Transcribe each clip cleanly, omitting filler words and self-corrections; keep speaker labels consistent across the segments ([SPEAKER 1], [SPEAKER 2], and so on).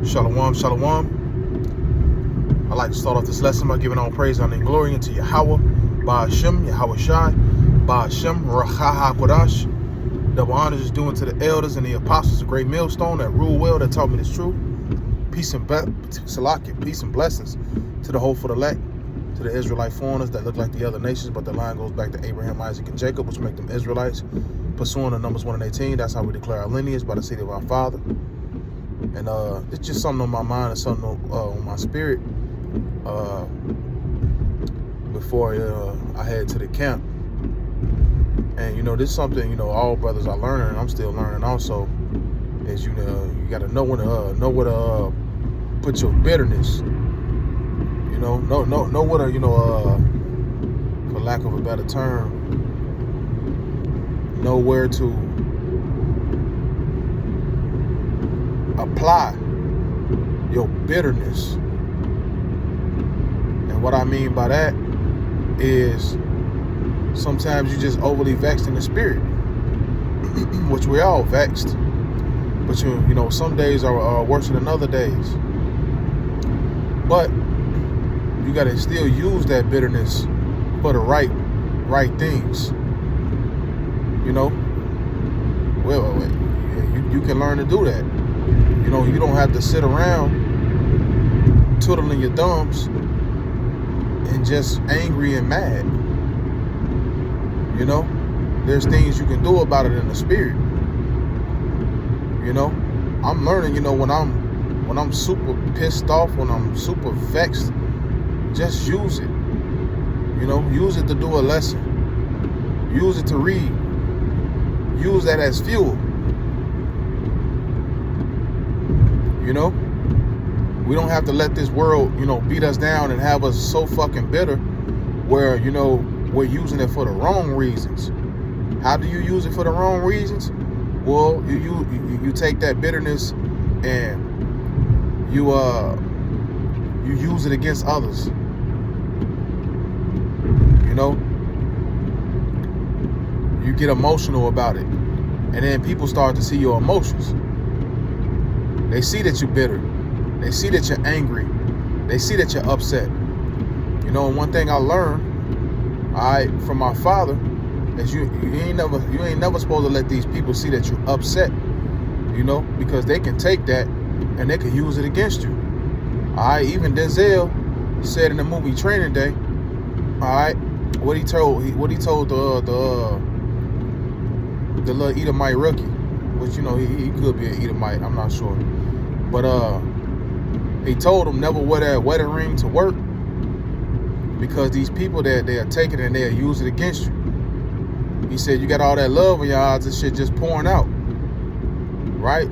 [SPEAKER 1] Shalom, shalom. I'd like to start off this lesson by giving all praise, honor, and glory unto Yahweh, Ba'ashem, Yahweh Shai, Ba'ashem, Rachaha Kodash. Double honors is due to the elders and the apostles, a great millstone that rule well, that taught me this truth. Peace and blessings to the hopeful elect, to the Israelite foreigners that look like the other nations, but the line goes back to Abraham, Isaac, and Jacob, which make them Israelites. Pursuing the Numbers 1 and 18, that's how we declare our lineage, by the seed of our father. And it's just something on my mind and something on my spirit before I head to the camp. And this is something all brothers are learning, and I'm still learning also. Is you got to know where to put your bitterness. Know what for lack of a better term, know where to apply your bitterness. And what I mean by that is sometimes you just overly vexed in the spirit, which we're all vexed, but some days are worse than other days. But you got to still use that bitterness for the right things. You can learn to do that. You don't have to sit around twiddling your thumbs and just angry and mad. There's things you can do about it in the spirit. I'm learning, when I'm super pissed off, when I'm super vexed, just use it. Use it to do a lesson. Use it to read. Use that as fuel. We don't have to let this world, beat us down and have us so fucking bitter where, we're using it for the wrong reasons. How do you use it for the wrong reasons? Well, you take that bitterness and you use it against others. You get emotional about it, and then people start to see your emotions. They see that you're bitter. They see that you're angry. They see that you're upset. And one thing I learned, from my father, is you ain't never supposed to let these people see that you're upset. Because they can take that and they can use it against you. Even Denzel said in the movie Training Day, what he told the little Edomite rookie, which he could be an Edomite, I'm not sure, but he told him never wear that wedding ring to work, because these people they'll take it and they'll use it against you. He said you got all that love in your eyes, this shit just pouring out, right?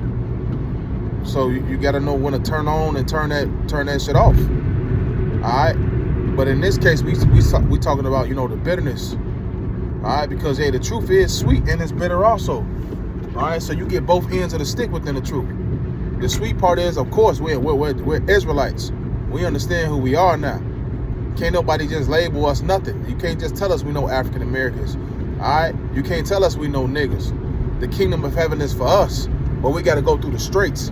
[SPEAKER 1] So you got to know when to turn on and turn that shit off. But in this case, we talking about the bitterness. Because the truth is sweet and it's bitter also. So you get both ends of the stick within the truth. The sweet part is, of course, we're Israelites. We understand who we are now. Can't nobody just label us nothing. You can't just tell us we know African Americans. You can't tell us we know niggas. The kingdom of heaven is for us, but we got to go through the straits.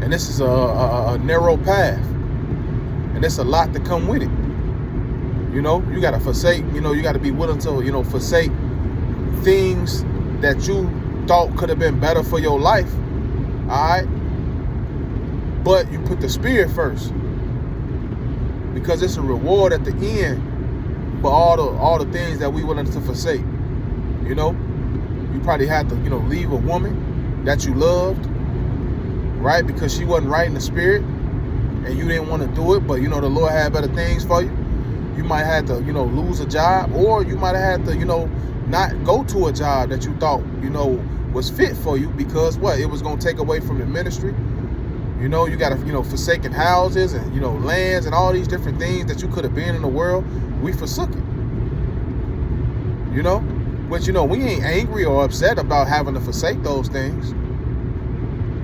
[SPEAKER 1] And this is a narrow path, and there's a lot to come with it. You got to forsake. You got to be willing to forsake things that you thought could have been better for your life. But you put the spirit first, because it's a reward at the end for all the things that we willing to forsake. You probably had to leave a woman that you loved, right? Because she wasn't right in the spirit, and you didn't want to do it, but the Lord had better things for you. You might have to lose a job, or you might have had to not go to a job that you thought was fit for you, because it was going to take away from the ministry. You got to forsaken houses and lands and all these different things that you could have been in the world. We forsook it. But we ain't angry or upset about having to forsake those things.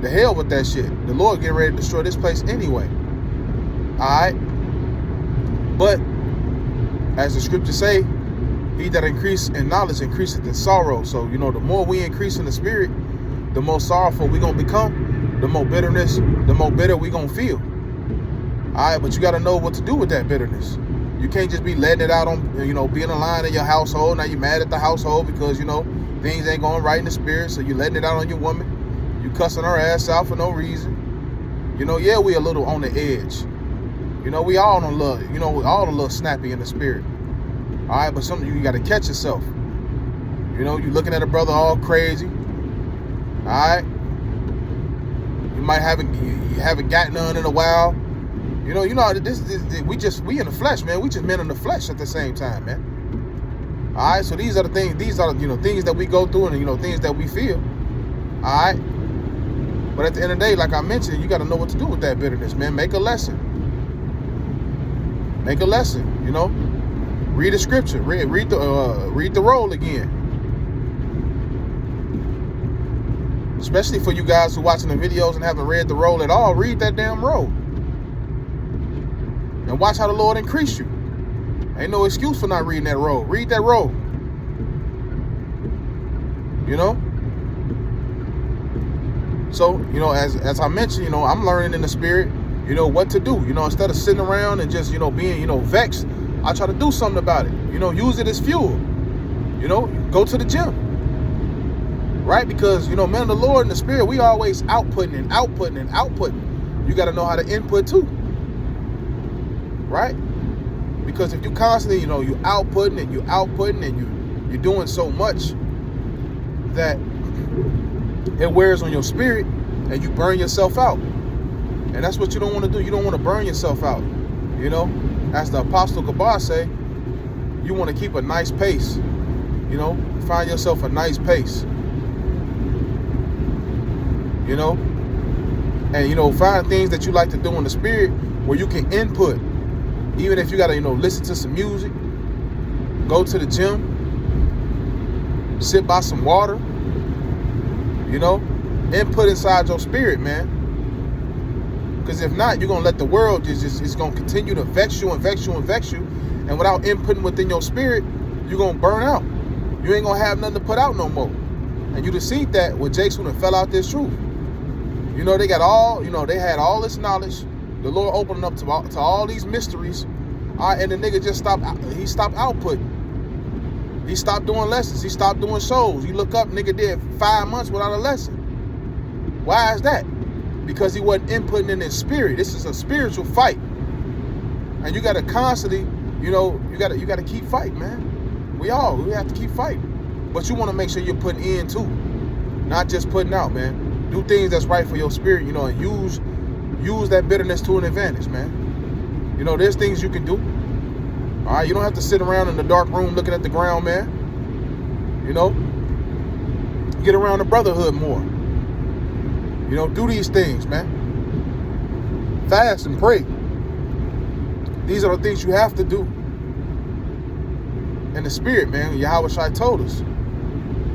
[SPEAKER 1] The hell with that shit. The Lord getting ready to destroy this place anyway. But as the scriptures say, he that increase in knowledge increaseth in sorrow. So, the more we increase in the spirit, the more sorrowful we're going to become, the more bitter we're going to feel. All right, but you got to know what to do with that bitterness. You can't just be letting it out on, being a line in your household. Now you're mad at the household because, things ain't going right in the spirit. So you're letting it out on your woman. You cussing her ass out for no reason. Yeah, we a little on the edge. We all on love. We all a little snappy in the spirit. All right, but something you got to catch yourself. You looking at a brother all crazy. All right. You haven't gotten none in a while. We in the flesh, man. We just men in the flesh at the same time, man. All right, so these are the things. These are things that we go through, and things that we feel. All right, but at the end of the day, like I mentioned, you got to know what to do with that bitterness, man. Make a lesson. Make a lesson. Read the scripture. Read the roll again. Especially for you guys who watching the videos and haven't read the roll at all, read that damn roll. And watch how the Lord increase you. Ain't no excuse for not reading that roll. Read that roll. So, as I mentioned, I'm learning in the spirit, what to do. Instead of sitting around and just, being, vexed, I try to do something about it. Use it as fuel. Go to the gym. Right? Because, men of the Lord in the spirit, we always outputting and outputting and outputting. You got to know how to input too. Right? Because if you constantly, you outputting and you're doing so much that it wears on your spirit and you burn yourself out. And that's what you don't want to do. You don't want to burn yourself out. As the Apostle Gabar say, you want to keep a nice pace. Find yourself a nice pace. And find things that you like to do in the spirit where you can input. Even if you gotta, listen to some music, go to the gym, sit by some water, input inside your spirit, man. Because if not, you're gonna let the world it's gonna continue to vex you and vex you and vex you. And without inputting within your spirit, you're gonna burn out. You ain't gonna have nothing to put out no more. And you deceived that with Jason and fell out this truth. They got all, they had all this knowledge. The Lord opened up to all these mysteries, and the nigga just stopped outputting. He stopped doing lessons. He stopped doing shows. You look up, nigga did 5 months without a lesson. Why is that? Because he wasn't inputting in his spirit. This is a spiritual fight, and you got to constantly, you got to keep fighting, man. We have to keep fighting, but you want to make sure you're putting in too, not just putting out, man. Do things that's right for your spirit, and use that bitterness to an advantage, man. There's things you can do. All right, you don't have to sit around in the dark room looking at the ground, man. Get around the brotherhood more. Do these things, man. Fast and pray. These are the things you have to do. In the spirit, man, Yahweh Shai told us.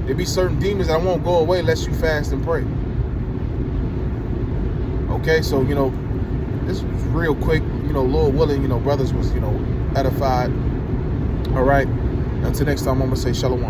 [SPEAKER 1] There be certain demons that won't go away unless you fast and pray. Okay, so, this was real quick. Lord willing, brothers was, edified. All right. Until next time, I'm going to say shalom.